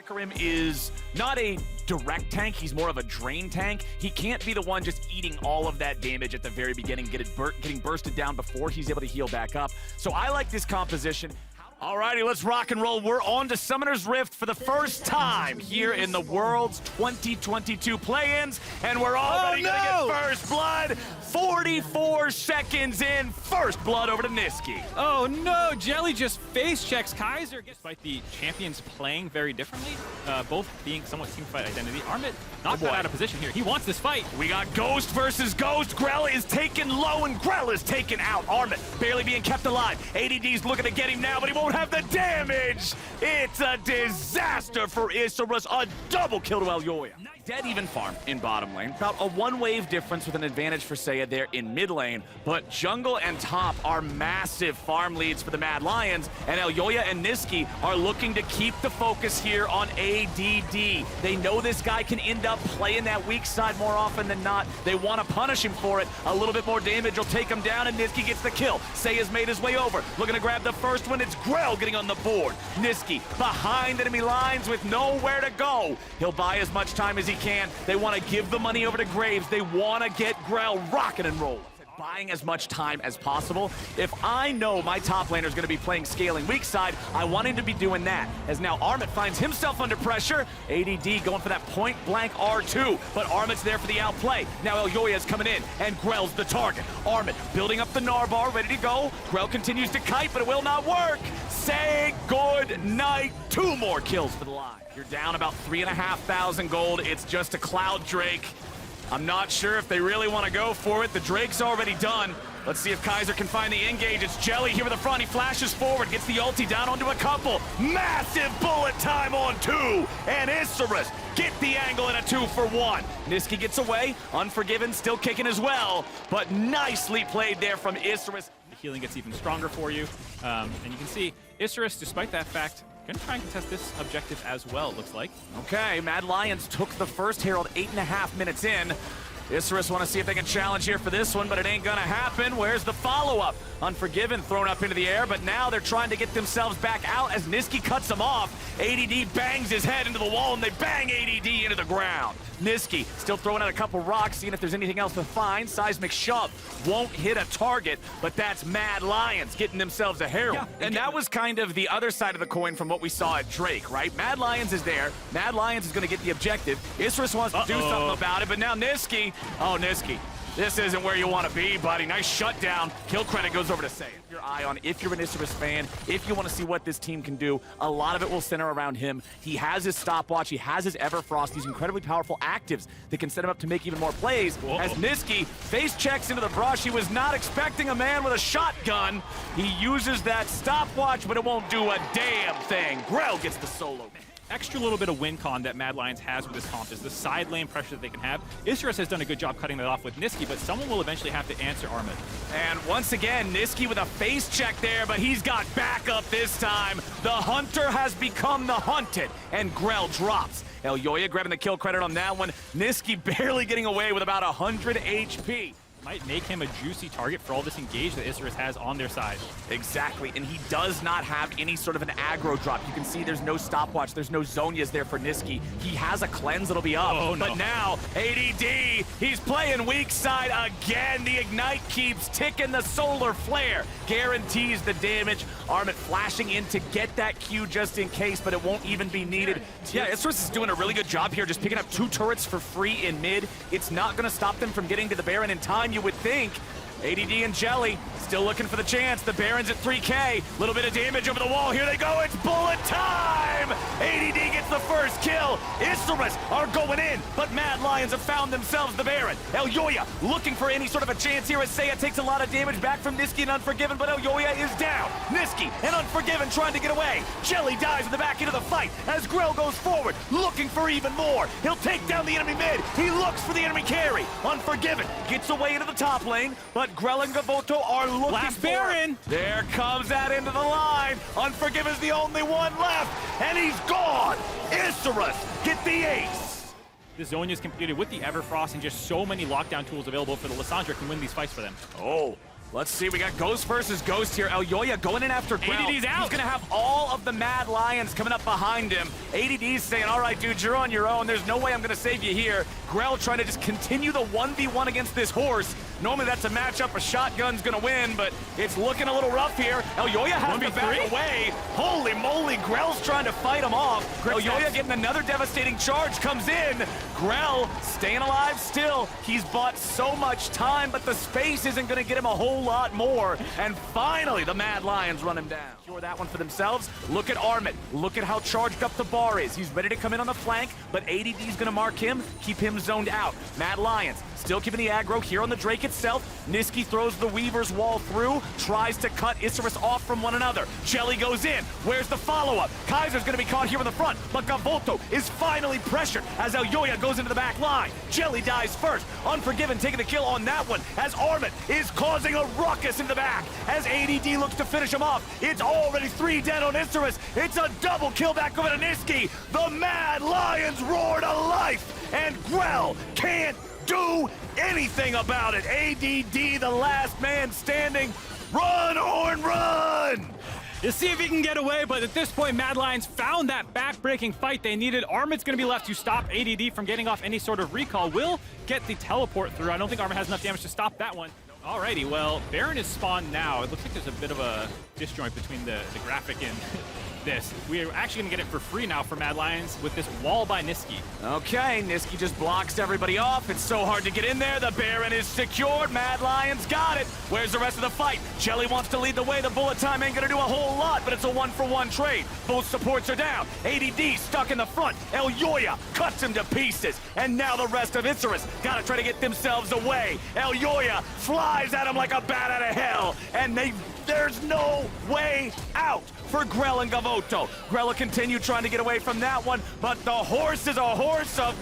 Hecarim is not a direct tank, he's more of a drain tank. He can't be the one just eating all of that damage at the very beginning, getting bursted down before he's able to heal back up. So I like this composition. Alrighty, let's rock and roll. We're on to Summoner's Rift for the first time here in the World's 2022 play-ins, and we're already gonna get first blood. 44 seconds in, first blood over to Niski. Oh no, Jelly just face checks Kaiser. Despite the champions playing very differently, both being somewhat teamfight identity, Armit not got out of position here. He wants this fight. We got Ghost versus Ghost. Grell is taken low and Grell is taken out. Armit barely being kept alive. ADD's looking to get him now, but he won't have the damage. It's a disaster for Isurus. A double kill to Elyoya. Dead even farm in bottom lane. About a one-wave difference with an advantage for Seiya there in mid lane, but jungle and top are massive farm leads for the Mad Lions, and Elyoya and Niski are looking to keep the focus here on ADD. They know this guy can end up playing that weak side more often than not. They want to punish him for it. A little bit more damage will take him down, and Niski gets the kill. Seiya's made his way over, looking to grab the first one. It's Grell getting on the board. Niski behind enemy lines with nowhere to go. He'll buy as much time as he can. They want to give the money over to Graves. They want to get Grell rocking and rolling. Buying as much time as possible. If I know my top laner is going to be playing scaling weak side, I want him to be doing that. As now Armit finds himself under pressure. ADD going for that point blank R2, but Armit's there for the outplay. Now Elyoya's coming in, and Grell's the target. Armit building up the Narbar, ready to go. Grell continues to kite, but it will not work. Say good night. 2 more kills for the line. You're down about 3,500 gold. It's just a Cloud Drake. I'm not sure if they really want to go for it. The Drake's already done. Let's see if Kaiser can find the engage. It's Jelly here with the front. He flashes forward, gets the ulti down onto a couple. Massive bullet time on 2. And Isurus get the angle in a 2-for-1. Niski gets away. Unforgiven still kicking as well. But nicely played there from Isurus. The healing gets even stronger for you. And you can see Isurus, despite that fact, gonna try and contest this objective as well, it looks like. Okay, Mad Lions took the first Herald 8.5 minutes in. Isurus want to see if they can challenge here for this one, but it ain't gonna happen. Where's the follow-up? Unforgiven thrown up into the air, but now they're trying to get themselves back out as Niski cuts them off. ADD bangs his head into the wall, and they bang ADD into the ground. Niski still throwing out a couple rocks, seeing if there's anything else to find. Seismic shove won't hit a target, but that's Mad Lions getting themselves a Herald. Yeah, and that was kind of the other side of the coin from what we saw at Drake, right? Mad Lions is there. Mad Lions is going to get the objective. Isurus wants to do something about it, but now Niski, oh, Niski, this isn't where you want to be, buddy. Nice shutdown. Kill credit goes over to Seiya. Your eye on if you're an Isurus fan, if you want to see what this team can do, a lot of it will center around him. He has his stopwatch, he has his Everfrost, these incredibly powerful actives that can set him up to make even more plays. As Niski face checks into the brush, he was not expecting a man with a shotgun. He uses that stopwatch, but it won't do a damn thing. Grell gets the solo. Extra little bit of win con that Mad Lions has with this comp is the side lane pressure that they can have. Isurus has done a good job cutting that off with Niski, but someone will eventually have to answer Armit. And once again, Niski with a face check there, but he's got backup this time. The hunter has become the hunted, and Grell drops. Elyoya grabbing the kill credit on that one. Niski barely getting away with about 100 HP. Might make him a juicy target for all this engage that Isurus has on their side. Exactly, and he does not have any sort of an aggro drop. You can see there's no stopwatch, there's no Zonias there for Niski. He has a cleanse that'll be up, but now ADD, he's playing weak side again. The Ignite keeps ticking, the Solar Flare guarantees the damage. Armit flashing in to get that Q just in case, but it won't even be needed. Yeah, Isurus is doing a really good job here, just picking up 2 turrets for free in mid. It's not gonna stop them from getting to the Baron in time, you would think. ADD and Jelly still looking for the chance. The Baron's at 3K. Little bit of damage over the wall. Here they go. It's bullet time. ADD gets the first kill. Isurus are going in, but Mad Lions have found themselves the Baron. Elyoya looking for any sort of a chance here as Seiya takes a lot of damage back from Niski and Unforgiven, but Elyoya is down. Niski and Unforgiven trying to get away. Jelly dives in the back into the fight as Grell goes forward, looking for even more. He'll take down the enemy mid. He looks for the enemy carry. Unforgiven gets away into the top lane, but Grell and Gavoto are looking Last for Baron. There comes that into the line. Unforgiven's the only one left, and he's gone. Isurus get the ace. The Zonia is completed with the Everfrost and just so many lockdown tools available for the Lissandra can win these fights for them. Oh, Let's see, we got Ghost versus Ghost here. Elyoya going in after Grell. ADD's out. He's gonna have all of the Mad Lions coming up behind him. ADD's saying, all right, dude, you're on your own. There's no way I'm gonna save you here. Grell trying to just continue the 1v1 against this horse. Normally that's a matchup, a shotgun's gonna win, but it's looking a little rough here. Elyoya has to back away. Holy moly, Grell's trying to fight him off. Elyoya getting another devastating charge, comes in. Grell staying alive still. He's bought so much time, but the space isn't gonna get him a whole lot more. And finally, the Mad Lions run him down. Secure that one for themselves. Look at Armit. Look at how charged up the bar is. He's ready to come in on the flank, but ADD's gonna mark him, keep him zoned out. Mad Lions still keeping the aggro here on the Drake itself. Niski throws the Weaver's wall through, tries to cut Isurus off from one another. Jelly goes in. Where's the follow-up? Kaiser's gonna be caught here in the front, but Gavoto is finally pressured as Elyoya goes into the back line. Jelly dies first. Unforgiven taking the kill on that one as Armit is causing a ruckus in the back. As ADD looks to finish him off, it's already 3 dead on Isurus. It's a double kill back over to Niski. The Mad Lions roar to life, and Grell can't do anything about it. ADD, the last man standing. Run, Horn, run! You see if he can get away, but at this point, Mad Lions found that back-breaking fight they needed. Armit's going to be left to stop ADD from getting off any sort of recall. Will get the teleport through. I don't think Armit has enough damage to stop that one. Alrighty, well, Baron is spawned now. It looks like there's a bit of a disjoint between the graphic and this. We're actually going to get it for free now for Mad Lions with this wall by Niski. Okay, Niski just blocks everybody off. It's so hard to get in there. The Baron is secured. Mad Lions got it. Where's the rest of the fight? Jelly wants to lead the way. The bullet time ain't going to do a whole lot, but it's a 1-for-1 trade. Both supports are down. ADD stuck in the front. Elyoya cuts him to pieces. And now the rest of Isurus got to try to get themselves away. Elyoya flies at him like a bat out of hell. And there's no way out for Grell and Gavoto. Grell will continue trying to get away from that one, but the horse is a horse, of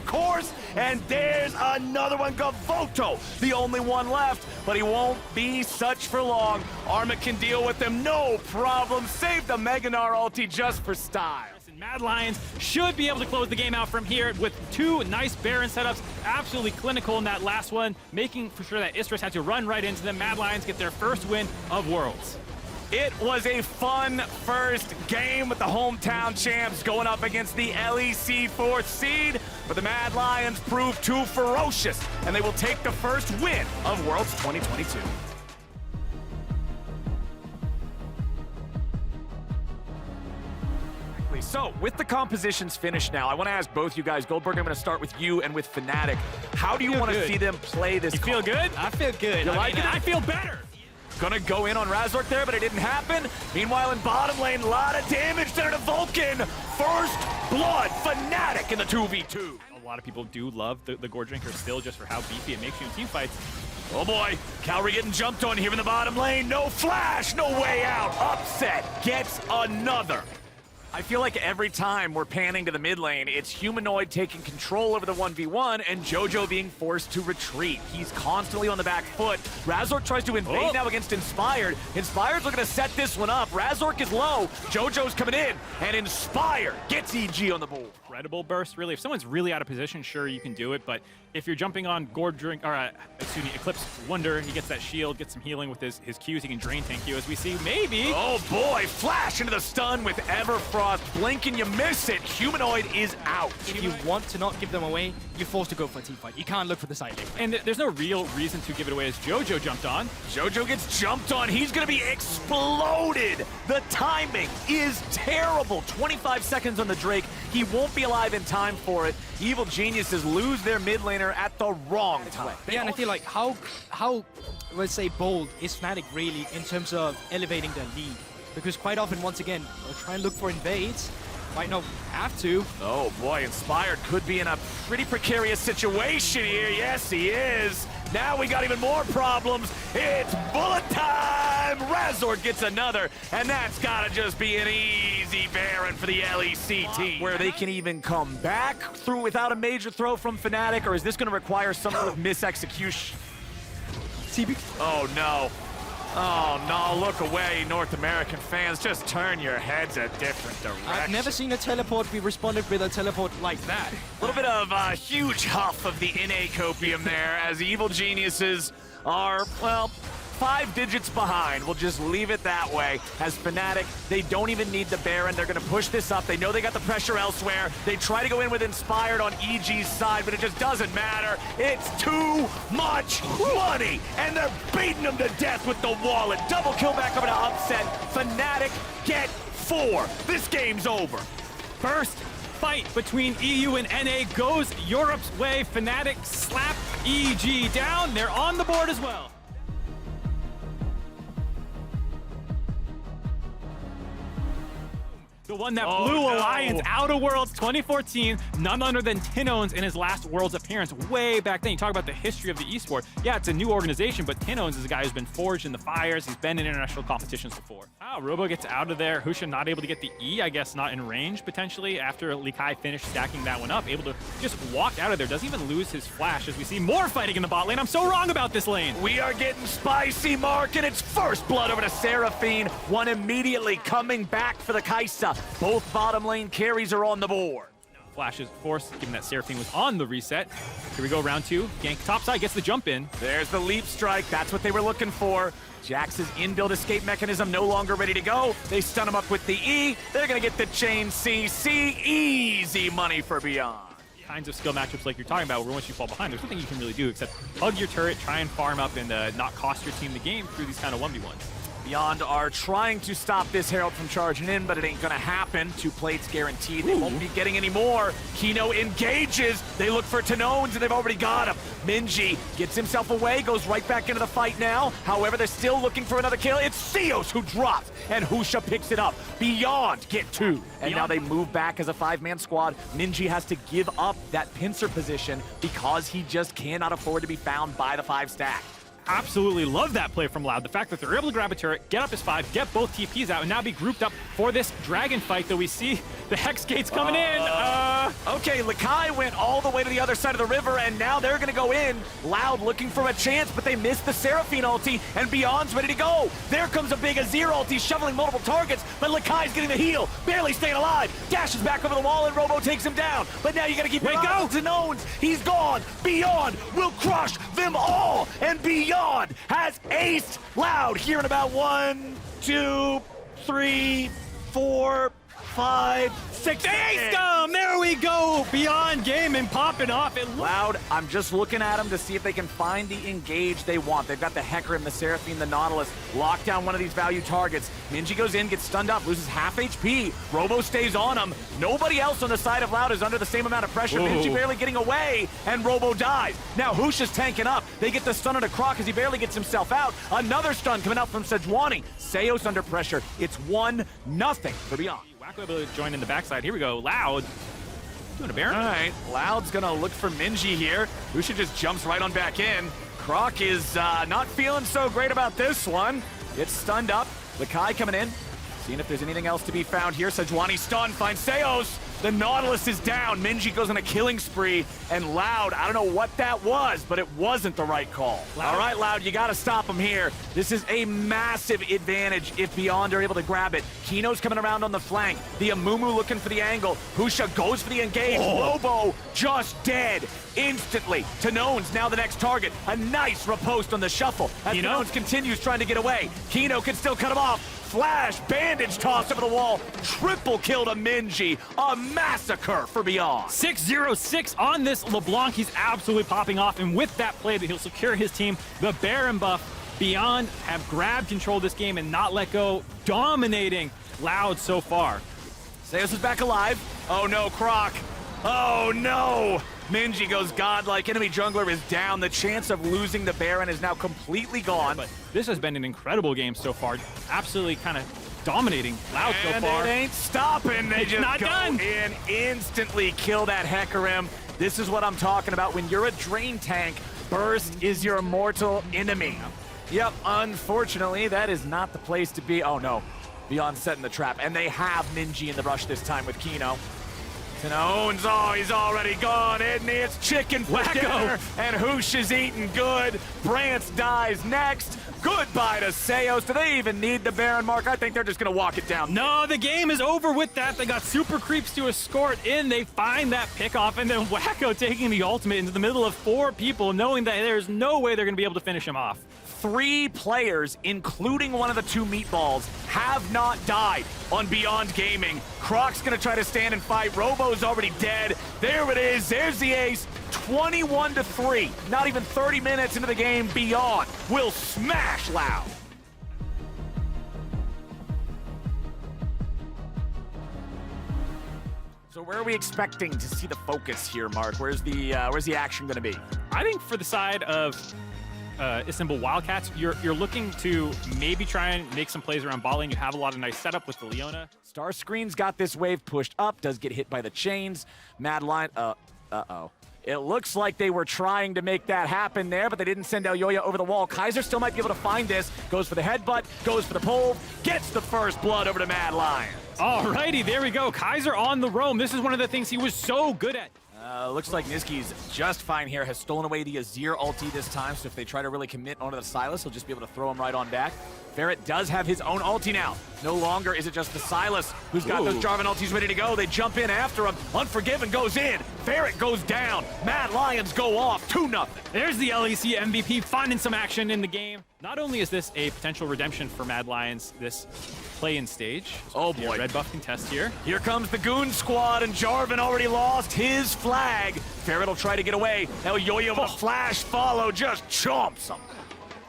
course, and there's another one, Gavoto, the only one left, but he won't be such for long. Armit can deal with him, no problem. Save the Meganar ulti just for style. Mad Lions should be able to close the game out from here with 2 nice Baron setups. Absolutely clinical in that last one, making for sure that Isurus had to run right into them. Mad Lions get their first win of Worlds. It was a fun first game with the hometown champs going up against the LEC 4th seed, but the Mad Lions proved too ferocious, and they will take the first win of Worlds 2022. So, with the compositions finished now, I want to ask both you guys. Goldberg, I'm going to start with you and with Fnatic. How do you want to see them play this? You feel good? I feel good. You like it? I feel better. Gonna go in on Razork there, but it didn't happen. Meanwhile, in bottom lane, a lot of damage there to Vulcan. First blood, Fnatic in the 2v2. A lot of people do love the Gore Drinker still just for how beefy it makes you in team fights. Oh boy, Calry getting jumped on here in the bottom lane. No flash, no way out. Upset gets another. I feel like every time we're panning to the mid lane, it's Humanoid taking control over the 1v1 and JoJo being forced to retreat. He's constantly on the back foot. Razork tries to invade now against Inspired. Inspired's looking to set this one up. Razork is low. JoJo's coming in, and Inspired gets EG on the board. Incredible burst, really. If someone's really out of position, sure, you can do it, but if you're jumping on Eclipse Wonder, he gets that shield, gets some healing with his Qs, he can drain tank you, as we see, maybe. Oh boy, flash into the stun with Everfrost. Blink and you miss it. Humanoid is out. If you want to not give them away, you're forced to go for a team fight. You can't look for the side lane. And there's no real reason to give it away as JoJo jumped on. JoJo gets jumped on. He's going to be exploded. The timing is terrible. 25 seconds on the Drake. He won't be alive in time for it. Evil Geniuses lose their mid laner at the wrong time. Yeah, and I feel like how let's say bold is Fnatic really in terms of elevating their lead? Because quite often, once again, they'll try and look for invades. Might not have to. Oh boy, Inspired could be in a pretty precarious situation here. Yes, he is. Now we got even more problems. It's bullet time! Razork gets another, and that's gotta just be an easy Baron for the LEC team. Where they can even come back through without a major throw from Fnatic, or is this gonna require some sort of misexecution? Oh no. Oh no, look away, North American fans. Just turn your heads a different direction. I've never seen a teleport be responded with a teleport like that. A little bit of a huge huff of the NA copium there as Evil Geniuses are, well, 5 digits behind. We'll just leave it that way. As Fnatic, they don't even need the Baron. They're going to push this up. They know they got the pressure elsewhere. They try to go in with Inspired on EG's side, but it just doesn't matter. It's too much money, and they're beating them to death with the wallet. Double kill back over to Upset. Fnatic get 4. This game's over. First fight between EU and NA goes Europe's way. Fnatic slap EG down. They're on the board as well. The one that blew Alliance out of Worlds 2014, none other than Tinones in his last Worlds appearance way back then. You talk about the history of the esport. Yeah, it's a new organization, but Tinones is a guy who's been forged in the fires. He's been in international competitions before. Robo gets out of there. Husha not able to get the E, I guess not in range potentially after Likai finished stacking that one up. Able to just walk out of there. Doesn't even lose his flash as we see more fighting in the bot lane. I'm so wrong about this lane. We are getting spicy, Mark, and it's first blood over to Seraphine. One immediately coming back for the Kaisa. Both bottom lane carries are on the board. Flash is forced, given that Seraphine was on the reset. Here we go, round 2. Gank topside, gets the jump in. There's the leap strike. That's what they were looking for. Jax's inbuilt escape mechanism no longer ready to go. They stun him up with the E. They're going to get the chain CC. Easy money for Beyond. Kinds of skill matchups like you're talking about, where once you fall behind, there's nothing you can really do except hug your turret, try and farm up, and not cost your team the game through these kind of 1v1s. Beyond are trying to stop this Herald from charging in, but it ain't gonna happen. 2 plates guaranteed. They won't be getting any more. Kino engages. They look for Tanones, and they've already got him. Minji gets himself away, goes right back into the fight now. However, they're still looking for another kill. It's Seos who drops, and Husha picks it up. Beyond get 2. And now they move back as a 5-man squad. Minji has to give up that pincer position because he just cannot afford to be found by the 5 stack. Absolutely love that play from Loud. The fact that they're able to grab a turret, get up his 5, get both TPs out, and now be grouped up for this dragon fight that we see the Hex Gates coming in. Okay, Likai went all the way to the other side of the river, and now they're going to go in. Loud looking for a chance, but they missed the Seraphine ulti, and Beyond's ready to go. There comes a big Azir ulti, shoveling multiple targets, but Likai's getting the heal, barely staying alive. Dashes back over the wall, and Robo takes him down. But now you got to keep your eye on Tanones. He's gone. Beyond will crush them all, and Beyond has aced Loud here in about 1, 2, 3, 4, 5, 6. Aced them! There we go! Beyond gaming popping off. Loud, I'm just looking at them to see if they can find the engage they want. They've got the Hecarim, the Seraphine, the Nautilus. Lock down one of these value targets. Minji goes in, gets stunned up, loses half HP. Robo stays on him. Nobody else on the side of Loud is under the same amount of pressure. Minji barely getting away, and Robo dies. Now Husha's tanking up. They get the stun on a Croc as he barely gets himself out. Another stun coming out from Sejuani. Seos under pressure. It's 1-0 for Beyond. Wacko able to join in the backside. Here we go. Loud doing a Baron. All right, Loud's gonna look for Minji here. Husha just jumps right on back in. Croc is not feeling so great about this one. Gets stunned up. Likai coming in. Seeing if there's anything else to be found here. Sejuani stun finds Seos. The Nautilus is down. Minji goes on a killing spree, and Loud, I don't know what that was, but it wasn't the right call. All right, Loud, you gotta stop him here. This is a massive advantage if Beyond are able to grab it. Kino's coming around on the flank. The Amumu looking for the angle. Husha goes for the engage. Robo just dead instantly. Tanones now the next target. A nice riposte on the shuffle as Tanones continues trying to get away. Kino can still cut him off. Flash, bandage tossed over the wall. Triple kill to Minji. A massacre for Beyond. 606 on this LeBlanc. He's absolutely popping off. And with that play that he'll secure his team, the Baron buff, Beyond have grabbed control of this game and not let go. Dominating Loud so far. Seos is back alive. Oh no, Croc. Oh no. Minji goes godlike. Enemy jungler is down. The chance of losing the Baron is now completely gone. But this has been an incredible game so far. Absolutely kind of dominating Loud so far. And it ain't stopping. They It's just not go done. in, instantly kill that Hecarim. This is what I'm talking about. When you're a drain tank, burst is your mortal enemy. Yep, unfortunately, that is not the place to be. Oh no, Beyond setting the trap. And they have Minji in the rush this time with Kino. Tanones, oh, he's already gone, isn't he? It's chicken for dinner, and Hoosh is eating good. Brance dies next. Goodbye to Seos. Do they even need the Baron, Mark? I think they're just going to walk it down. No, the game is over with that. They got super creeps to escort in. They find that pickoff, and then Wacko taking the ultimate into the middle of 4 people, knowing that there's no way they're going to be able to finish him off. 3 players, including one of the 2 meatballs, have not died on Beyond Gaming. Croc's gonna try to stand and fight. Robo's already dead. There it is. There's the ace. 21-3. Not even 30 minutes into the game, Beyond will smash Loud. So where are we expecting to see the focus here, Mark? Where's the action going to be? I think for the side of Istanbul Wildcats, you're looking to maybe try and make some plays around ball lane. You have a lot of nice setup with the Leona. Starscreen's got this wave pushed up, does get hit by the chains. Mad Lion, uh-oh. It looks like they were trying to make that happen there, but they didn't send Elyoya over the wall. Kaiser still might be able to find this. Goes for the headbutt, goes for the pull, gets the first blood over to Mad Lion. Alrighty, there we go. Kaiser on the roam. This is one of the things he was so good at. Looks like Niski's just fine here. Has stolen away the Azir ulti this time, so if they try to really commit onto the Sylas, he'll just be able to throw him right on back. Ferret does have his own ulti now. No longer is it just the Sylas who's got those Jarvan ultis ready to go. They jump in after him. Unforgiven goes in. Ferret goes down. Mad Lions go off 2-0. There's the LEC MVP finding some action in the game. Not only is this a potential redemption for Mad Lions, this play-in stage. Oh boy. Red buff contest here. Here comes the Goon Squad, and Jarvan already lost his flag. Ferret will try to get away. Now Elyoya with a flash follow just chomps him.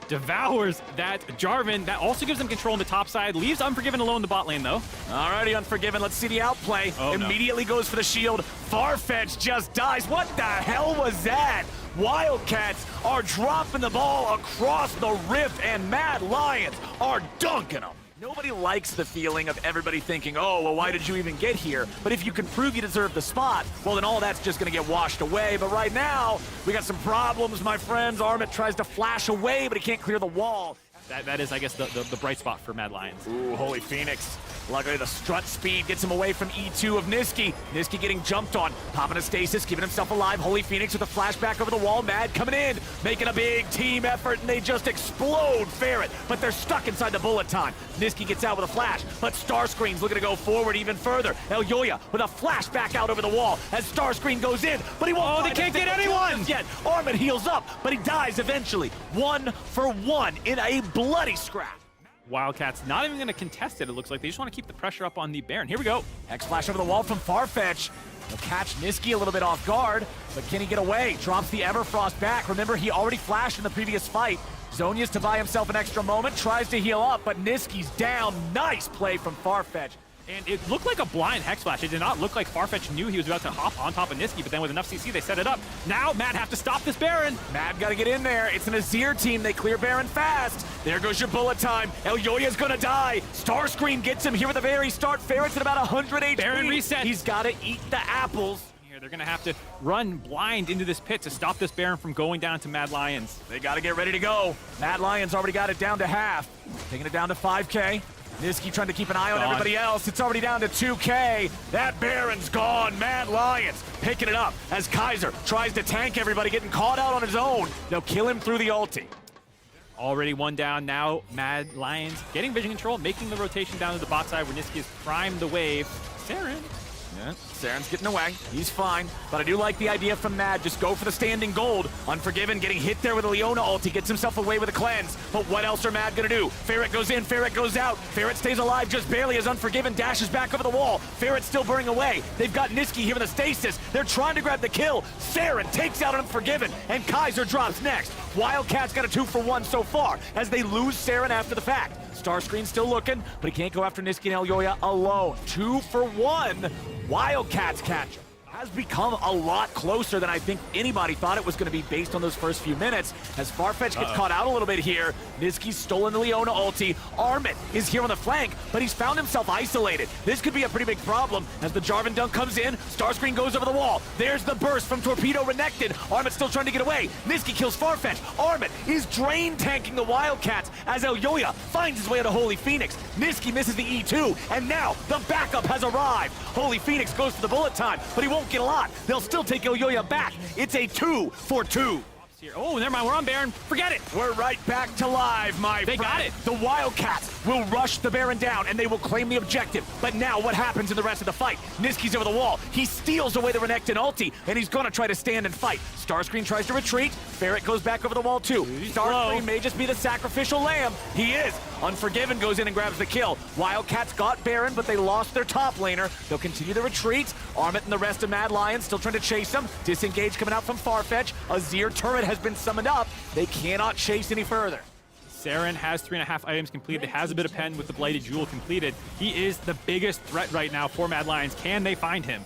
Devours that Jarvan. That also gives them control on the top side. Leaves Unforgiven alone in the bot lane, though. Alrighty, Unforgiven. Let's see the outplay. Immediately goes for the shield. Farfetch just dies. What the hell was that? Wildcats are dropping the ball across the rift, and Mad Lions are dunking them. Nobody likes the feeling of everybody thinking, oh, well, why did you even get here? But if you can prove you deserve the spot, well, then all that's just going to get washed away. But right now, we got some problems, my friends. Armit tries to flash away, but he can't clear the wall. That is, I guess, the bright spot for Mad Lions. Ooh, Holy Phoenix. Luckily, the strut speed gets him away from E2 of Niski. Niski getting jumped on, popping a stasis, keeping himself alive. Holy Phoenix with a flashback over the wall. Mad coming in, making a big team effort, and they just explode Ferret. But they're stuck inside the bullet time. Niski gets out with a flash, but Starscreen's looking to go forward even further. Elyoya with a flashback out over the wall as Starscreen goes in, but he won't. Oh, they can't get anyone yet. Armin heals up, but he dies eventually. 1-for-1 in a bloody scrap. Wildcats not even going to contest it, it looks like. They just want to keep the pressure up on the Baron. Here we go. Hex flash over the wall from Farfetch. He'll catch Niski a little bit off guard, but can he get away? Drops the Everfrost back. Remember, he already flashed in the previous fight. Zonia's to buy himself an extra moment, tries to heal up, but Niski's down. Nice play from Farfetch. And it looked like a blind Hex Flash. It did not look like Farfetch knew he was about to hop on top of Niski, but then with enough CC, they set it up. Now, Mad have to stop this Baron. Mad got to get in there. It's an Azir team. They clear Baron fast. There goes your bullet time. Elyoya's going to die. Starscreen gets him here at the very start. Ferret's at about 100 HP. Baron reset. He's got to eat the apples. They're going to have to run blind into this pit to stop this Baron from going down to Mad Lions. They got to get ready to go. Mad Lions already got it down to half. Taking it down to 5K. Niski trying to keep an eye on everybody else. It's already down to 2K. That Baron's gone. Mad Lions picking it up as Kaiser tries to tank everybody, getting caught out on his own. They'll kill him through the ulti. Already one down. Now Mad Lions getting vision control, making the rotation down to the bot side where Niski has primed the wave. Saren. Yeah, Saren's getting away. He's fine. But I do like the idea from Mad. Just go for the standing gold. Unforgiven getting hit there with a Leona ulti. Gets himself away with a cleanse. But what else are Mad going to do? Ferret goes in. Ferret goes out. Ferret stays alive just barely as Unforgiven dashes back over the wall. Ferret's still burning away. They've got Niski here in the stasis. They're trying to grab the kill. Saren takes out Unforgiven. And Kaiser drops next. Wildcats got a 2-for-1 so far as they lose Saren after the fact. Starscreen still looking, but he can't go after Niski and Elyoya alone. 2-for-1. Wildcats catch him. Has become a lot closer than I think anybody thought it was going to be based on those first few minutes. As Farfetch gets caught out a little bit here, Niski's stolen the Leona ulti. Armit is here on the flank, but he's found himself isolated. This could be a pretty big problem as the Jarvan dunk comes in. Starscreen goes over the wall. There's the burst from Torpedo Renekton. Armit's still trying to get away. Niski kills Farfetch. Armit is drain tanking the Wildcats as Elyoya finds his way to Holy Phoenix. Niski misses the E2, and now the backup has arrived. Holy Phoenix goes for the bullet time, but he won't get a lot. They'll still take Elyoya back. It's a 2-for-2. Oh, never mind. We're on Baron. Forget it. We're right back to live, my friend. They got it. The Wildcats will rush the Baron down, and they will claim the objective. But now what happens in the rest of the fight? Niski's over the wall. He steals away the Renekton ulti, and he's going to try to stand and fight. Starscream tries to retreat. Ferret goes back over the wall, too. Starscream may just be the sacrificial lamb. He is. Unforgiven goes in and grabs the kill. Wildcats got Baron, but they lost their top laner. They'll continue the retreat. Armit and the rest of Mad Lions still trying to chase him. Disengage coming out from Farfetch. A Zir turret has been summoned up. They cannot chase any further. Saren has 3.5 items completed, has a bit of pen with the Blighted Jewel completed. He is the biggest threat right now for Mad Lions. Can they find him?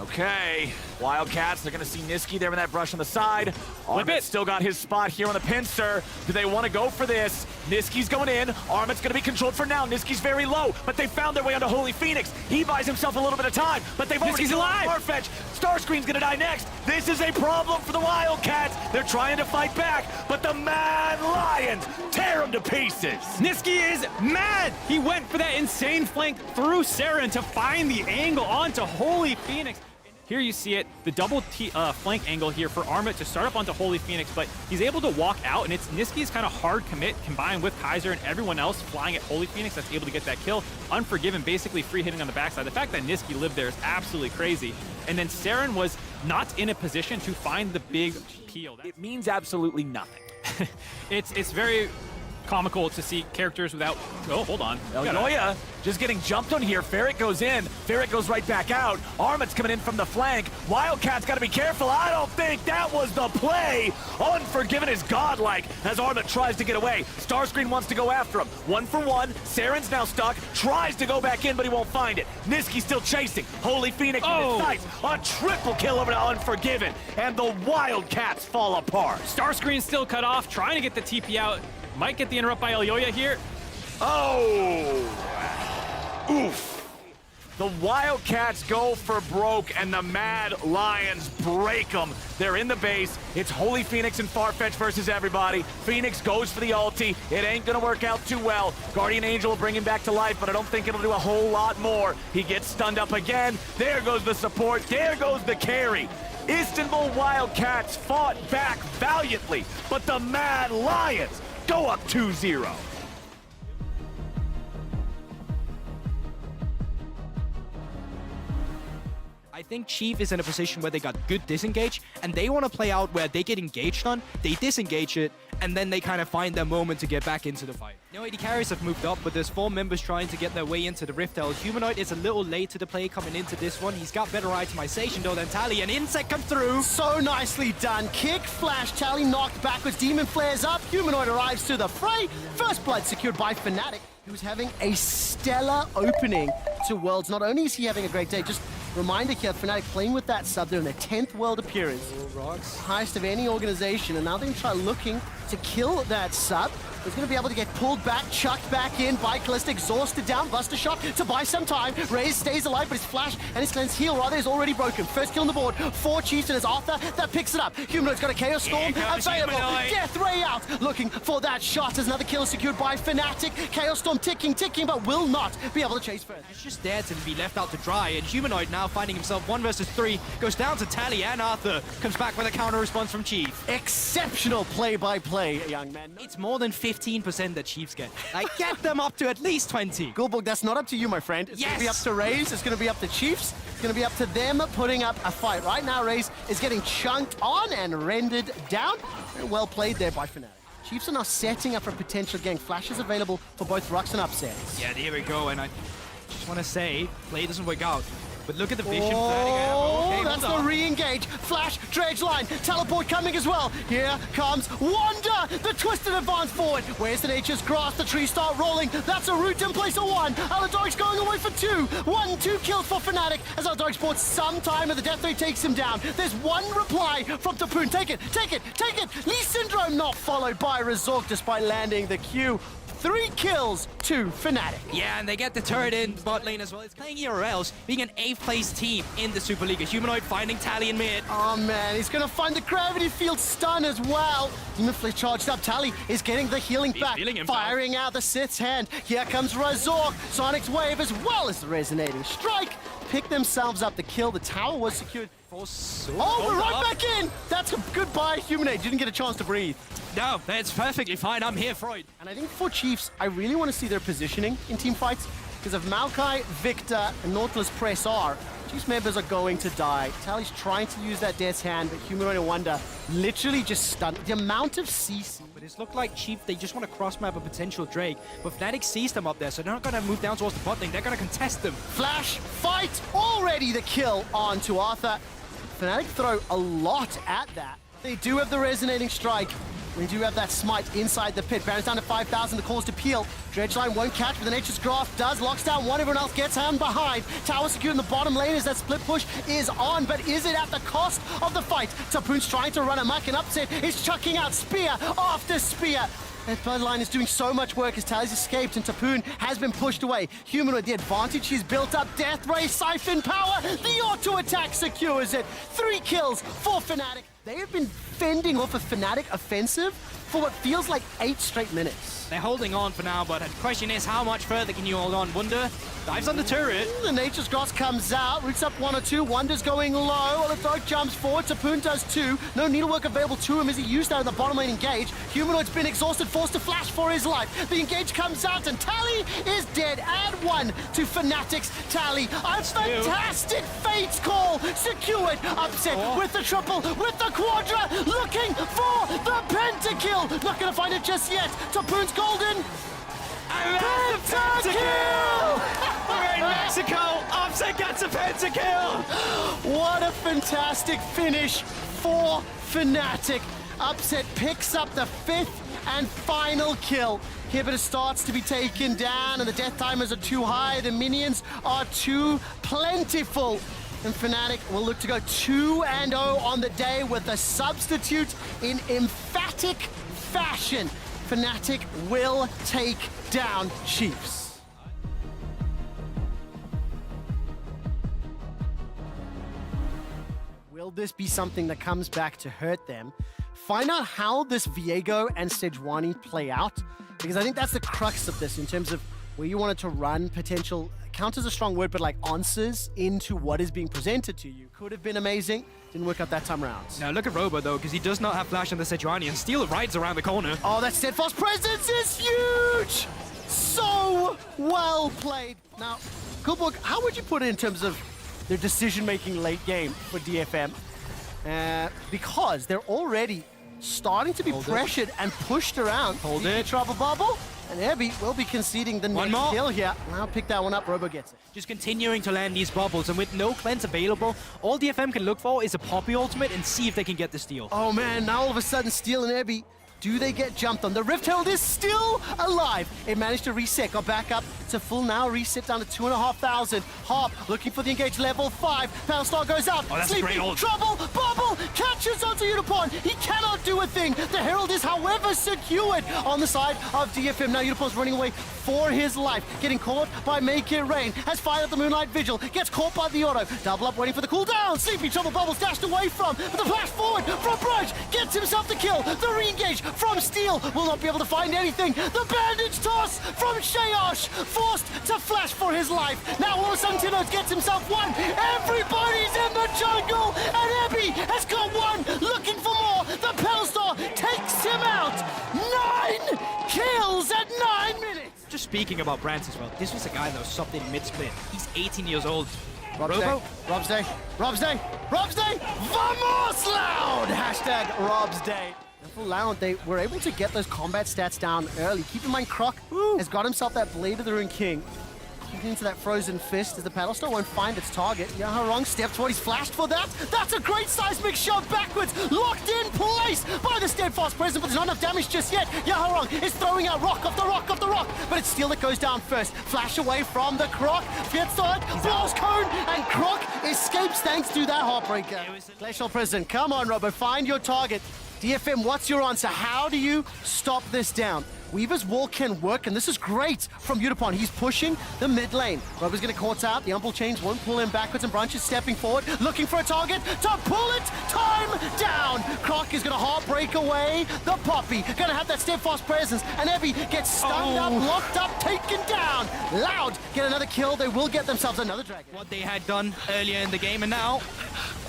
Okay, Wildcats, they're going to see Niski there with that brush on the side. Armit still got his spot here on the pincer. Do they want to go for this? Niski's going in. Armit's going to be controlled for now. Niski's very low, but they found their way onto Holy Phoenix. He buys himself a little bit of time, but they've already killed Farfetch. Starscream's going to die next. This is a problem for the Wildcats. They're trying to fight back, but the Mad Lions tear them to pieces. Niski is mad. He went for that insane flank through Saren to find the angle onto Holy Phoenix. Here you see it, the double flank angle here for Armit to start up onto Holy Phoenix, but he's able to walk out, and it's Niski's kind of hard commit combined with Kaiser and everyone else flying at Holy Phoenix that's able to get that kill. Unforgiven, basically free hitting on the backside. The fact that Niski lived there is absolutely crazy. And then Saren was not in a position to find the big peel. It means absolutely nothing. It's very comical to see characters without... Oh, hold on. Elyoya just getting jumped on here. Ferret goes in. Ferret goes right back out. Armit's coming in from the flank. Wildcat's got to be careful. I don't think that was the play. Unforgiven is godlike as Armit tries to get away. Starscream wants to go after him. 1 for 1. Saren's now stuck. Tries to go back in, but he won't find it. Niski's still chasing. Holy Phoenix in his sights. A triple kill over to Unforgiven. And the Wildcats fall apart. Starscreen's still cut off, trying to get the TP out. Might get the interrupt by Elyoya here. Oh! Oof. The Wildcats go for broke, and the Mad Lions break them. They're in the base. It's Holy Phoenix and Farfetch versus everybody. Phoenix goes for the ulti. It ain't gonna work out too well. Guardian Angel will bring him back to life, but I don't think it'll do a whole lot more. He gets stunned up again. There goes the support. There goes the carry. Istanbul Wildcats fought back valiantly, but the Mad Lions go up 2-0. I think Chief is in a position where they got good disengage, and they want to play out where they get engaged on, they disengage it, and then they kind of find their moment to get back into the fight. No AD carries have moved up, but there's 4 members trying to get their way into the Rift Hell. Humanoid is a little late to the play coming into this one. He's got better itemization though than Tally, and Insect comes through. So nicely done. Kick, flash, Tally knocked backwards, Demon flares up, Humanoid arrives to the fray. First blood secured by Fnatic, who's having a stellar opening to Worlds. Not only is he having a great day, just reminder here, Fnatic playing with that sub. They're in their 10th World appearance. Highest of any organization, and now they're going to try looking to kill that sub. He's going to be able to get pulled back, chucked back in by Callista, exhausted down, Buster Shot to buy some time. Raze stays alive, but his flash and his cleanse heal rather is already broken. First kill on the board, 4 Chiefs, and it's Arthur that picks it up. Humanoid's got a Chaos Storm available. Death Ray out, looking for that shot. There's another kill secured by Fnatic. Chaos Storm ticking, but will not be able to chase further. He's just there to be left out to dry, and Humanoid now finding himself 1 versus 3, goes down to Tally, and Arthur comes back with a counter response from Chief. Exceptional play-by-play, young man. It's more than 15% that Chiefs get. Like, get them up to at least 20. Gulborg, that's not up to you, my friend. It's going to be up to Raze. It's going to be up to Chiefs. It's going to be up to them putting up a fight. Right now, Raze is getting chunked on and rendered down. Very well played there by Fnatic. Chiefs are now setting up for a potential gang. Flash is available for both Rux and upsets. Yeah, here we go, and I just want to say, play doesn't work out. But look at the vision. Oh, that's the re-engage. Flash, dredge line, teleport coming as well. Here comes Wanda, the twisted advance forward. Where's the Nature's Grasp? The trees start rolling. That's a root in place of 1. Aladoric's going away for 2. 1-2 kills for Fnatic as Aladoric bought some time and the death ray takes him down. There's 1 reply from Tapoon. Take it, take it, take it. Lee Syndrome not followed by Razork despite landing the Q. 3 kills to Fnatic. Yeah, and they get the turret in bot lane as well. It's playing ERLs, being an 8th place team in the Super League. A Humanoid finding Tally in mid. Oh man, he's gonna find the gravity field stun as well. Demon Flash charged up. Tally is getting the healing back. Firing out the Sith's hand. Here comes Razork. Sonic's wave as well as the resonating strike. pick themselves up the kill. The tower was secured. Oh, we're right back in! That's a goodbye, Humanoid. Didn't get a chance to breathe. No, that's perfectly fine. I'm here for it. And I think for Chiefs, I really want to see their positioning in team fights. Because if Maokai, Victor, and Nautilus press R, Chiefs members are going to die. Tally's trying to use that Death's Hand, but Humanoid and Wonder literally just stunned. The amount of CC. But it's looked like Chief, they just want to cross-map a potential Drake. But Fnatic sees them up there, so they're not going to move down towards the bot lane. They're going to contest them. Flash, fight, already the kill onto Arthur. Fnatic throw a lot at that. They do have the Resonating Strike. They do have that smite inside the pit. Baron's down to 5,000, the calls to peel. Dredgeline won't catch, but the Nature's Grasp does. Locks down one, everyone else gets hand behind. Tower secured in the bottom lane as that split push is on, but is it at the cost of the fight? Tapoon's trying to run amok, and Upset is chucking out spear after spear. That Bloodline is doing so much work as Tally's escaped and Tapoon has been pushed away. Humanoid, the advantage he's built up. Death Ray, Siphon Power, the auto attack secures it. 3 kills for Fnatic. They have been fending off a Fnatic offensive for what feels like 8 straight minutes. They're holding on for now, but the question is, how much further can you hold on? Wonder dives on the turret. The Nature's Grasp comes out, roots up 1 or 2. Wonder's going low, while the Dark jumps forward. Tapoon does 2. No needlework available to him as he used that in the bottom lane engage. Humanoid's been exhausted, forced to flash for his life. The engage comes out, and Tally is dead. Add 1 to Fnatic's Tally. A fantastic Fate's Call secured. Upset with the triple, with the quadra, looking for the pentakill. Not going to find it just yet. Tapoon's golden. Pentakill! We're in Mexico. Upset gets a pentakill. What a fantastic finish for Fnatic. Upset picks up the 5th and final kill. Hibbiter starts to be taken down, and the death timers are too high. The minions are too plentiful. And Fnatic will look to go 2-0 on the day with a substitute in emphatic fashion. Fnatic will take down Chiefs. Will this be something that comes back to hurt them? Find out how this Viego and Sejuani play out, because I think that's the crux of this in terms of where you wanted to run potential, counters a strong word, but like answers into what is being presented to you. Could have been amazing. Didn't work out that time around. Now look at Robo though, because he does not have flash on the Sejuani, and Steel rides around the corner. Oh, that steadfast presence is huge! So well played. Now, Coolbook, how would you put it in terms of their decision-making late game for DFM? Because they're already starting to be pressured and pushed around. Hold it. Trouble bubble. And Abby will be conceding the next kill here. Now pick that one up, Robo gets it. Just continuing to land these bubbles, and with no cleanse available, all DFM can look for is a Poppy ultimate and see if they can get the steal. Oh man, now all of a sudden Steel and Abby, do they get jumped on? The Rift Herald is still alive. It managed to reset, got back up to full now, reset down to 2,500. Harp looking for the engage level 5. Powerstar goes out. Oh, that's Sleepy, great ult. trouble, bubble, catches onto Unicorn. He cannot do a thing. The Herald is, however, secured on the side of DFM. Now Unicorn's running away for his life, getting caught by Make It Rain. Has fired at the Moonlight Vigil, gets caught by the auto. Double up, waiting for the cooldown. Sleepy, trouble, bubbles dashed away from, but the flash forward from Brooch gets himself the kill. The re-engage from Steel will not be able to find anything. The bandage toss from Shayosh, forced to flash for his life. Now all of a sudden Tinoz gets himself 1. Everybody's in the jungle, and Ebby has got 1, looking for more. The Pelstar takes him out. 9 kills at 9 minutes. Just speaking about Brands as well, this was a guy that was subbed in mid-split. He's 18 years old. Rob's Day, Rob's Day, Rob's Day, Rob's Day, Vamos Loud! Hashtag Rob's Day. And for Loud, they were able to get those combat stats down early. Keep in mind, Croc has got himself that Blade of the Rune King. Keeping into that Frozen Fist as the Paddlestar won't find its target. Yaharong steps forward, he's flashed for that. That's a great seismic shove backwards, locked in place by the Steadfast Presence, but there's not enough damage just yet. Yaharong is throwing out rock off the rock off the rock, but it's Steel that goes down first. Flash away from the Croc, gets started, blows cone, and Croc escapes thanks to that Heartbreaker. Glacial Prison, come on, Robo, find your target. DFM, what's your answer? How do you stop this down? Weaver's wall can work, and this is great from Utapon. He's pushing the mid lane. Rober's going to court out. The Umble Chains won't pull him backwards, and Branch is stepping forward, looking for a target to pull it. Time down. Croc is going to heartbreak away the Poppy. Going to have that steadfast presence, and Evie gets stunned up, locked up, taken down. Loud get another kill. They will get themselves another dragon. What they had done earlier in the game, and now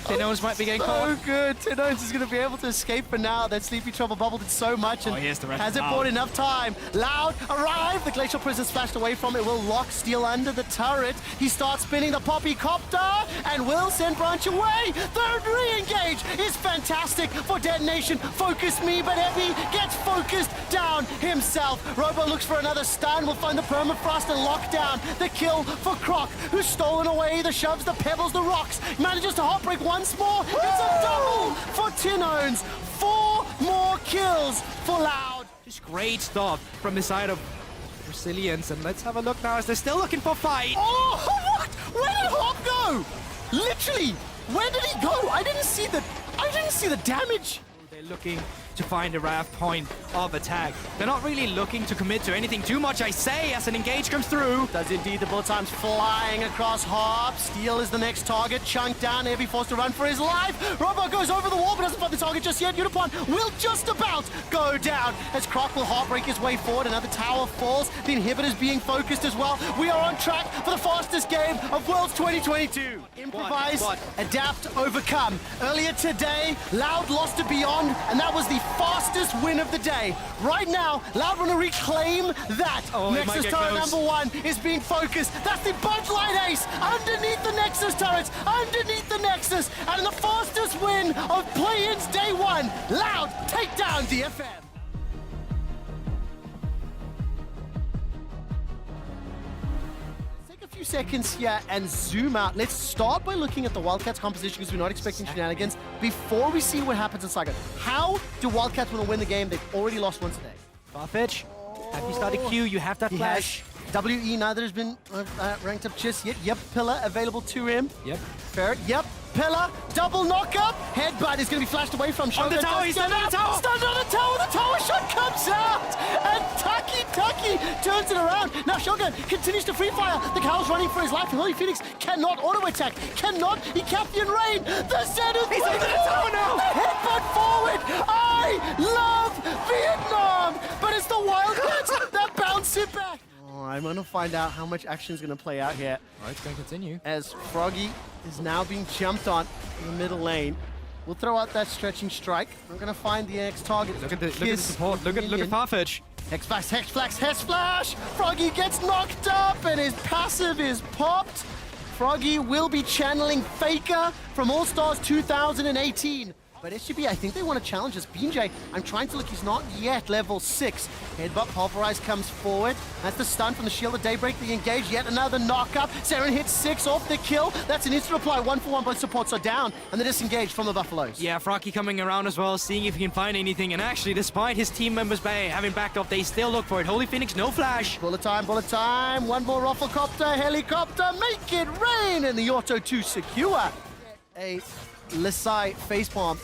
Tinones might be getting caught. So good. Tinones is going to be able to escape for now. That Sleepy Trouble bubbled it so much, and here's the rest hasn't bought enough time. Loud arrive. The Glacial Prison splashed away from it. Will lock Steel under the turret. He starts spinning the Poppy Copter and will send Branch away. Third re-engage is fantastic for Detonation. Focus me, but Evie gets focused down himself. Robo looks for another stun. Will find the Permafrost and lock down the kill for Croc, who's stolen away the shoves, the pebbles, the rocks. Manages to heartbreak once more. It's a double for Tinones. 4 more kills for Loud. Just great stuff from the side of Resilience, and let's have a look now as they're still looking for fight. Oh, what? Where did Hop go? Literally, where did he go? I didn't see the damage. They're looking to find a raft point of attack. They're not really looking to commit to anything too much, I say, as an engage comes through. Does indeed. The bullet time's flying across Hop. Steel is the next target. Chunk down. Evie forced to run for his life. Robo goes over the wall, but doesn't find the target just yet. Utapon will just about go down as Croc will heartbreak his way forward. Another tower falls. The inhibitor's being focused as well. We are on track for the fastest game of Worlds 2022. Improvise, adapt, overcome. Earlier today, Loud lost to Beyond, and that was the fastest win of the day. Right now, Loud want to reclaim that. Nexus turret number 1 is being focused. That's the Budge Light Ace underneath the Nexus turrets, underneath the Nexus, and the fastest win of play-ins day 1. Loud take down DFM. Few seconds here and zoom out. Let's start by looking at the Wildcats composition because we're not expecting shenanigans before we see what happens in Saga. How do Wildcats want to win the game? They've already lost one today. Farfetch, have you started Q? You have that flash. WE neither has been ranked up just yet. Yep, Pillar available to him. Yep. Ferret, yep. Pillar, double knockup. Headbutt is going to be flashed away from Shogun. On the tower, he's stunned on the tower. Stunned on the tower. The tower shot comes out. And Taki turns it around. Now Shogun continues to free fire. The Cowl's running for his life. Holy Phoenix cannot auto attack. Cannot. He Captain Rain. The Zenith. He's under the tower now. Headbutt forward. I love Vietnam. But it's the Wildcats that bounce it back. I'm going to find out how much action is going to play out here. Oh, it's going to continue. As Froggy is now being jumped on in the middle lane. We'll throw out that stretching strike. We're going to find the next target. Look at the support. Look at Farfetch. Hex Flash, Hex Flash! Froggy gets knocked up and his passive is popped. Froggy will be channeling Faker from All-Stars 2018. But SGB, I think they want to challenge us. BJ, I'm trying to look, he's not yet level 6. Headbutt Pulverize comes forward. That's the stun from the Shield of Daybreak. The engage, yet another knockup. Saren hits 6 off the kill. That's an instant reply, 1-for-1. Both supports are down. And the disengage from the Buffaloes. Yeah, Froggy coming around as well, seeing if he can find anything. And actually, despite his team members having backed off, they still look for it. Holy Phoenix, no flash. Bullet time. One more Rufflecopter, helicopter, make it rain. And the Auto 2 secure. A Lisai facepalm.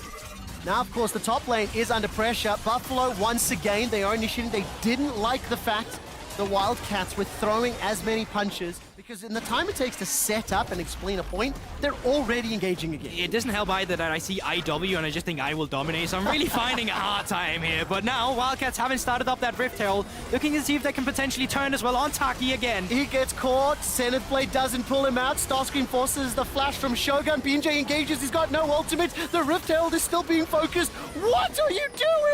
Now, of course, the top lane is under pressure. Buffalo, once again, they are initiating. They didn't like the fact the Wildcats were throwing as many punches because in the time it takes to set up and explain a point, they're already engaging again. It doesn't help either that I see IW and I just think I will dominate, so I'm really finding a hard time here. But now, Wildcats haven't started up that Rift Herald, looking to see if they can potentially turn as well on Taki again. He gets caught. Zenith Blade doesn't pull him out. Starscream forces the flash from Shogun. BJ engages. He's got no ultimate. The Rift Herald is still being focused. What are you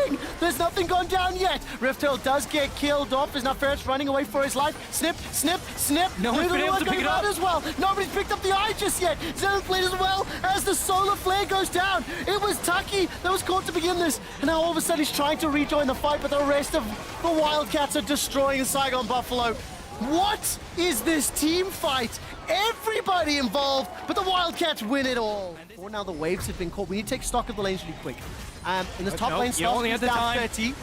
doing? There's nothing gone down yet. Rift Herald does get killed off. Is now Ferret's running away for his life. Snip, snip, snip. No one's been able to pick it up as well. Nobody's picked up the eye just yet. Zenith Blade as well as the solar flare goes down. It was Taki that was caught to begin this. And now all of a sudden he's trying to rejoin the fight, but the rest of the Wildcats are destroying Saigon Buffalo. What is this team fight? Everybody involved, but the Wildcats win it all. For now, the waves have been caught. We need to take stock of the lanes really quick. In the top lane, you only had the down time. 30.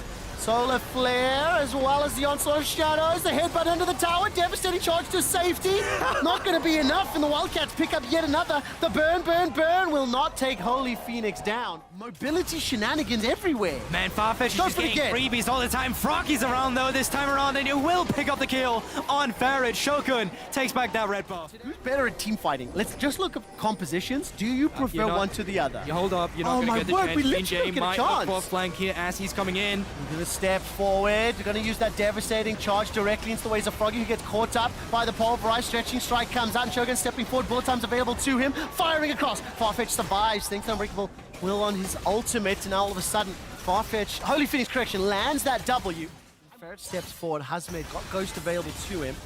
Solar Flare, as well as the onslaught of shadows. The headbutt under the tower, devastating charge to safety. Not going to be enough, and the Wildcats pick up yet another. The burn will not take Holy Phoenix down. Mobility shenanigans everywhere. Man, Farfetch is just getting freebies all the time. Froggy's around though this time around, and he will pick up the kill on Ferret. Shogun takes back that red buff. Who's better at team fighting? Let's just look at compositions. Do you prefer one to the other? You hold up, you're not going to get the chance. We literally don't get a chance. Might flank here as he's coming in. We're going to step forward. We're going to use that devastating charge directly into the ways of Froggy, who gets caught up by the pulverized. Stretching strike comes out, and Shogun stepping forward. Bullet time's available to him. Firing across. Farfetch survives. Thinks Unbreakable will on his ultimate, and now all of a sudden, Farfetch, Holy Phoenix correction, lands that W. Ferret steps forward. Hazmed got Ghost available to him.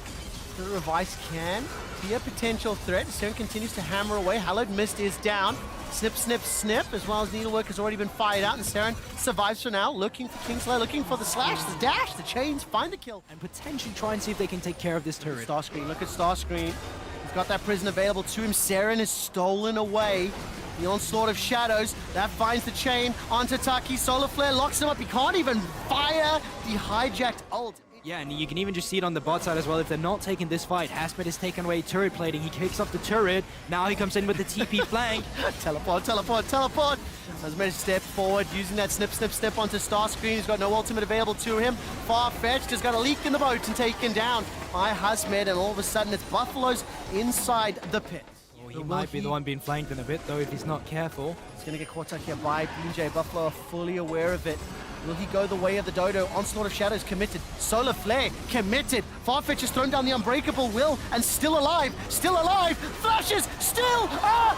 The Revice can be a potential threat. Stone continues to hammer away. Hallowed Mist is down. Snip, snip, snip, as well as Needlework has already been fired out, and Saren survives for now, looking for Kingslayer, looking for the slash, the dash, the chains, find a kill. And potentially try and see if they can take care of this turret. Starscreen, look at Starscreen. He's got that prison available to him. Saren is stolen away. The onslaught of shadows, that finds the chain onto Taki. Solar Flare locks him up. He can't even fire the hijacked ult. Yeah, and you can even just see it on the bot side as well. If they're not taking this fight, Hazmed is taking away turret plating. He kicks off the turret. Now he comes in with the TP flank. Teleport. Hazmed step forward, using that snip, snip, snip onto Starscreen. He's got no ultimate available to him. Farfetched has got a leak in the boat and taken down by Hazmed, and all of a sudden it's Buffalo's inside the pit. He might be the one being flanked in a bit, though, if he's not careful. He's going to get caught up here by BJ. Buffalo are fully aware of it. Will he go the way of the Dodo? Onslaught of Shadows committed. Solar Flare committed. Farfetch has thrown down the Unbreakable Will, and still alive. Flashes still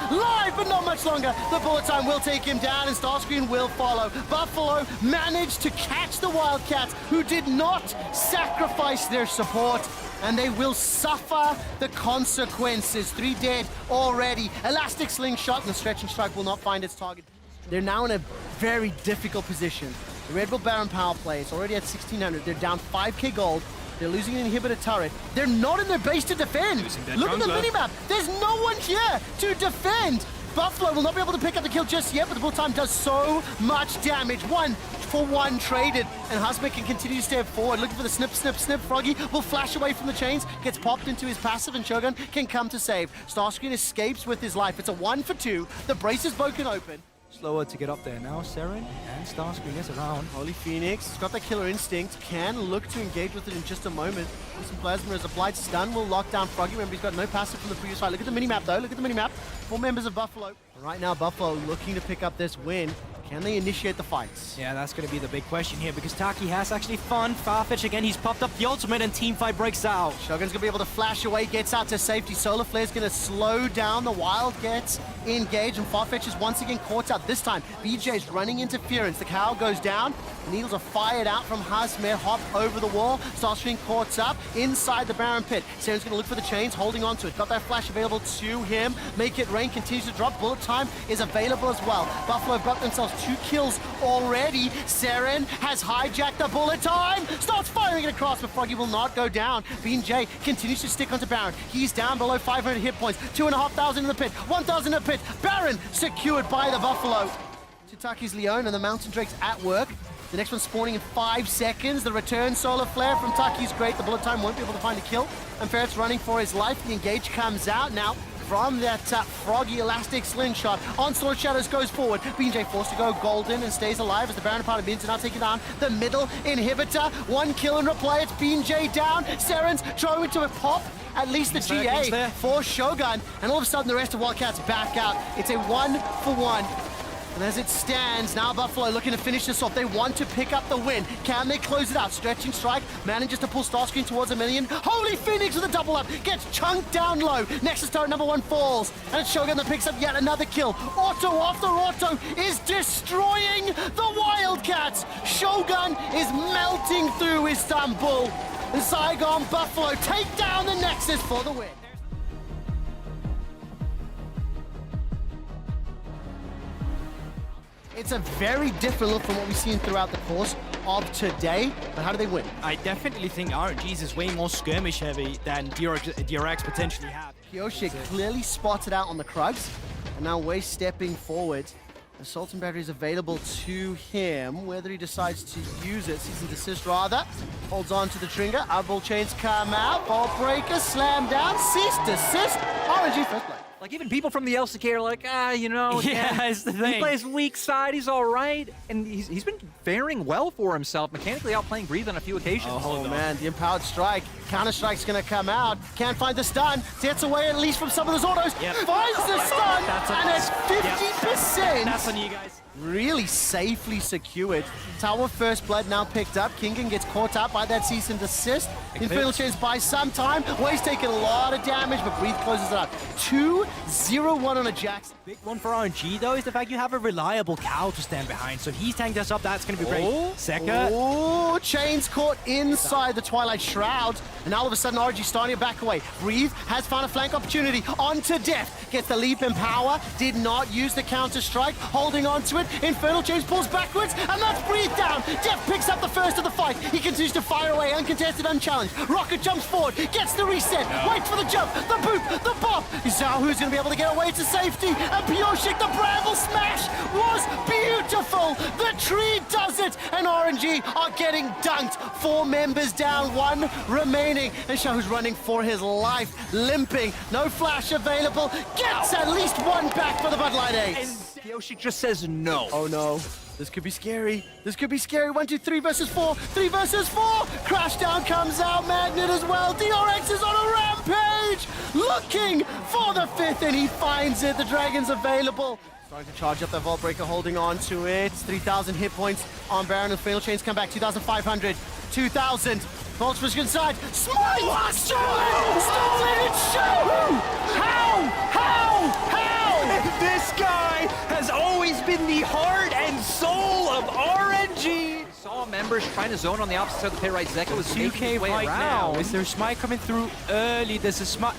alive, but not much longer. The bullet time will take him down, and Starscreen will follow. Buffalo managed to catch the Wildcats, who did not sacrifice their support, and they will suffer the consequences. 3 dead already. Elastic Slingshot, and the Stretching Strike will not find its target. They're now in a very difficult position. The Red Bull Baron power play is already at 1,600. They're down 5k gold. They're losing an inhibitor turret. They're not in their base to defend. Look at the minimap. There's no one here to defend. Buffalo will not be able to pick up the kill just yet, but the bullet time does so much damage. 1-for-1 traded, and Hazmed can continue to step forward, looking for the snip, snip, snip. Froggy will flash away from the chains, gets popped into his passive, and Shogun can come to save. Starscreen escapes with his life. It's a 1-for-2. The brace is broken open. Slower to get up there now. Saren and Starscreen is around. Holy Phoenix has got that killer instinct. Can look to engage with it in just a moment. Some Plasma is applied. Stun will lock down Froggy. Remember, he's got no passive from the previous fight. Look at the minimap, though. Look at the minimap. 4 members of Buffalo. Right now, Buffalo looking to pick up this win. Can they initiate the fights? Yeah, that's going to be the big question here, because Taki has actually fun. Farfetch again, he's popped up the ultimate, and team fight breaks out. Shogun's going to be able to flash away, gets out to safety. Solar Flare's going to slow down. The Wildcats engage, and Farfetch is once again caught up. This time, BJ's running interference. The cow goes down. The needles are fired out from Hazmed. Hop over the wall. Starscreen caught up inside the Baron pit. Saren's going to look for the chains, holding on to it. Got that flash available to him. Make it rain, continues to drop. Bullet time is available as well. Buffalo have got themselves 2 kills already. Saren has hijacked the bullet time. Starts firing it across, but Froggy will not go down. BJ continues to stick onto Baron. He's down below 500 hit points. 2,500 in the pit. 1,000 in the pit. Baron secured by the Buffalo. Tutaki's Leon and the Mountain Drake's at work. The next one spawning in 5 seconds. The return Solar Flare from Taki's great. The bullet time won't be able to find a kill. And Ferret's running for his life. The engage comes out now from that Froggy Elastic Slingshot. Onslaught Shadows goes forward. BJ forced to go golden and stays alive as the Baron part of Mins are now taking down the middle inhibitor. 1 kill in replay. It's BJ down. Saren's trying to pop at least the GA for Shogun. And all of a sudden the rest of Wildcats back out. It's a 1-for-1. And as it stands, now Buffalo looking to finish this off. They want to pick up the win. Can they close it out? Stretching strike, manages to pull Starscreen towards 1,000,000. Holy Phoenix with a double up, gets chunked down low. Nexus turret number 1 falls, and it's Shogun that picks up yet another kill. Auto after auto is destroying the Wildcats. Shogun is melting through Istanbul. And Saigon Buffalo take down the Nexus for the win. It's a very different look from what we've seen throughout the course of today, but how do they win? I definitely think RNG's is way more skirmish heavy than DRX potentially have. Kyoshik clearly spotted out on the Krugs, and now Wei stepping forward. Assault and battery is available to him. Whether he decides to use it, cease and desist rather. Holds on to the trigger. Eyeball chains come out. Ball breaker, slam down, cease, desist. RNG first play. Like, even people from the LCK are like, you know, Yeah, man, that's the thing. he plays weak side, he's all right. And he's been faring well for himself, mechanically outplaying Breathe on a few occasions. Oh man, the empowered strike. Counter-strike's gonna come out. Can't find the stun. Gets away at least from some of those autos. Yep. Finds the stun, That's and it's 50%. That's on you guys. Really safely secured. Tower first blood now picked up. Kingen gets caught up by that cease and desist. Infernal Chains buys some time. Way's taking a lot of damage, but Breathe closes it out. 2-0-1 on a Jax. Big one for RNG, though, is the fact you have a reliable cow to stand behind. So if he's tanked us up, that's going to be great. Zeka. Oh, Chains caught inside the Twilight Shroud. And now all of a sudden, RNG starting to back away. Breathe has found a flank opportunity. Onto Death. Gets the leap in power. Did not use the counter strike. Holding on to it. Infernal Chains pulls backwards. And that's Breathe down. Death picks up the first of the fight. He continues to fire away. Uncontested, unchallenged. Rocket jumps forward. Gets the reset. Waits for the jump. The boop. The bop. Zahu's going to be able to get away to safety. And Pioshik, the Bramble smash was beautiful. The tree does it. And RNG are getting dunked. 4 members down, 1 remaining. And Shahu's running for his life. Limping. No flash available. Gets at least 1 back for the Bud Light Ace. Yoshi just says no. Oh no. This could be scary. This could be scary. 1, 2, 3 versus 4. 3 versus 4. Crashdown comes out. Magnet as well. DRX is on a rampage. Looking for the 5th, and he finds it. The Dragon's available. Starting to charge up that Vault Breaker, holding on to it. 3,000 hit points on Baron, and Fatal Chains come back. 2,500. 2,000. Vault's pushing inside. Smite! Stolen! It's Shahu! How? This guy has always been the heart and soul of RNG. Saw members trying to zone on the opposite side of the pit right. Zeka was making 2K his way right around. now. Is there a smite coming through early? There's a smite.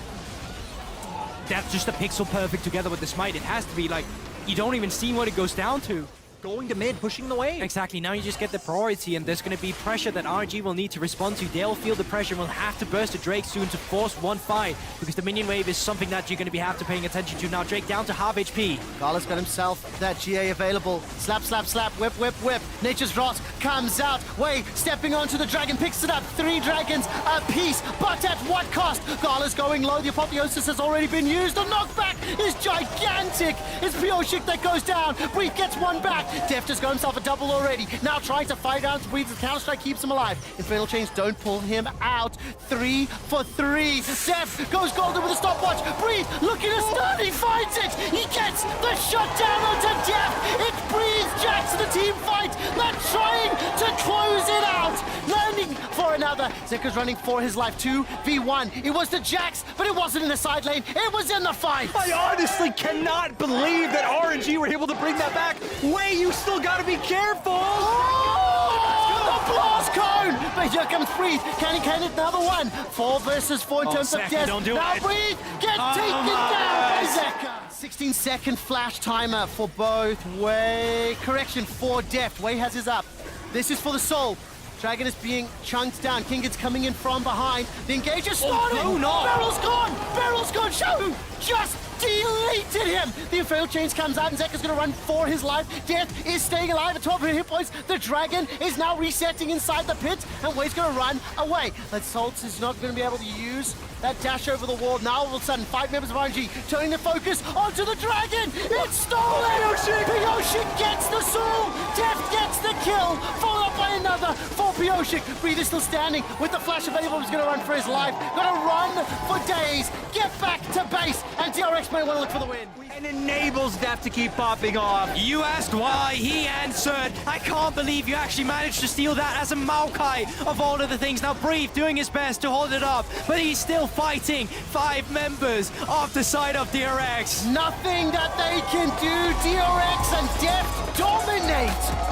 That's just a pixel perfect together with the smite. It has to be like, you don't even see what it goes down to. Going to mid, pushing the wave. Exactly, now you just get the priority, and there's going to be pressure that RNG will need to respond to. They'll feel the pressure and will have to burst the Drake soon to force one fight, because the minion wave is something that you're going to have to paying attention to. Now Drake down to half HP. Gala's got himself that GA available. Slap, slap, slap, whip, whip, whip. Nature's Wrath comes out. Way stepping onto the dragon, picks it up. 3 dragons a piece, but at what cost? Gala's going low. The Apotheosis has already been used. The knockback is gigantic. It's Pioshik that goes down. Breathe gets 1 back. Deft has got himself a double already. Now trying to fight out. Breathe. The counter-strike keeps him alive. Infernal Chains don't pull him out. 3 for 3. Deft goes golden with a stopwatch. Breathe looking to stun. He finds it. He gets the shutdown onto Deft. It's Breathe, Jax, the team fight. They're trying to close it out. Landing for another. Zeka's running for his life. 2v1. It was the Jax, but it wasn't in the side lane. It was in the fight. I honestly cannot believe that RNG were able to bring that back. Way, you still gotta be careful. Oh, the blast cone! But here comes Breathe. Can it another one? 4 versus 4 in terms of Zeka, death. don't do now it. Breathe gets taken down by Zeka. 16-second flash timer for both Way. Correction, for Deft. Way has his up. This is for the soul. Dragon is being chunked down. Kingan's coming in from behind. The engage is starting. no, no. Barrel's gone. Barrel's gone. Shahu just deleted him. The Infernal Chains comes out, and Zeka's going to run for his life. Death is staying alive at 12 hit points. The Dragon is now resetting inside the pit, and Way's going to run away. That Salt is not going to be able to use that dash over the wall. Now all of a sudden, 5 members of RNG turning the focus onto the Dragon. It's stolen. Pioshik gets the soul. Death gets the kill. Followed up by another for Pioshik. Breathe is still standing with the flash available. He's going to run for his life. Going to run for days. Get back to base. And DRX may want to look for the win. And enables Deft to keep popping off. You asked why, he answered. I can't believe you actually managed to steal that as a Maokai of all of the things. Now Breathe doing his best to hold it up, but he's still fighting 5 members off the side of DRX. Nothing that they can do. DRX and Deft dominate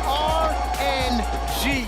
RNG.